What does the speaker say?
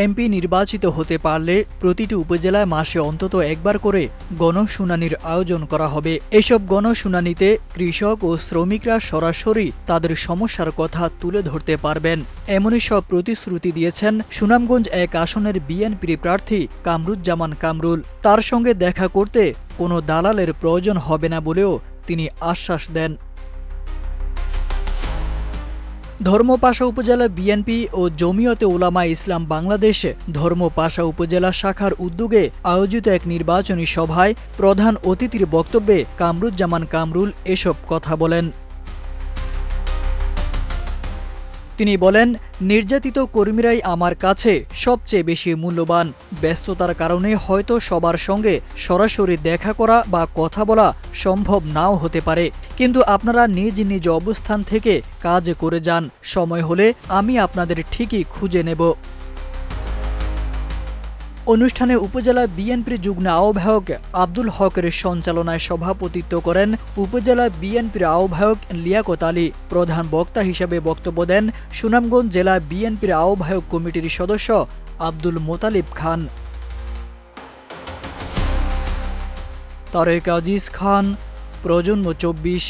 MP নির্বাচিত হতে পারলে প্রতিটি উপজেলায় মাসে অন্তত একবার করে গণশুনানির আয়োজন করা হবে। এসব গণশুনানিতে কৃষক ও শ্রমিকরা সরাসরি তাদের সমস্যার কথা তুলে ধরতে পারবেন। এমনই সব প্রতিশ্রুতি দিয়েছেন সুনামগঞ্জ ১ আসনের বিএনপির প্রার্থী কামরুজ্জামান কামরুল। তার সঙ্গে দেখা করতে কোনো দালালের প্রয়োজন হবে না বলেও তিনি আশ্বাস দেন। ধর্মপাশা উপজেলা বিএনপি ও জমিয়তে উলামায়ে ইসলাম বাংলাদেশ ধর্মপাশা উপজেলা শাখার উদ্যোগে আয়োজিত এক নির্বাচনী সভায় প্রধান অতিথির বক্তব্যে কামরুজ্জামান কামরুল এসব কথা বলেন। তিনি বলেন, নির্যাতিত কর্মীরাই আমার কাছে সবচেয়ে বেশি মূল্যবান। ব্যস্ততার কারণে হয়তো সবার সঙ্গে সরাসরি দেখা করা বা কথা বলা সম্ভব নাও হতে পারে, কিন্তু আপনারা নিজ নিজ অবস্থান থেকে কাজ করে যান। সময় হলে আমি আপনাদের ঠিকই খুঁজে নেব। অনুষ্ঠানে উপজেলা বিএনপির যুগ্ম আহ্বায়ক আব্দুল হকের সঞ্চালনায় সভাপতিত্ব করেন উপজেলা বিএনপির আহ্বায়ক লিয়াকত আলী। প্রধান বক্তা হিসেবে বক্তব্য দেন সুনামগঞ্জ জেলা বিএনপির আহ্বায়ক কমিটির সদস্য আব্দুল মোতালিব খান। তারেক আজিজ খান, প্রজন্ম ২৪।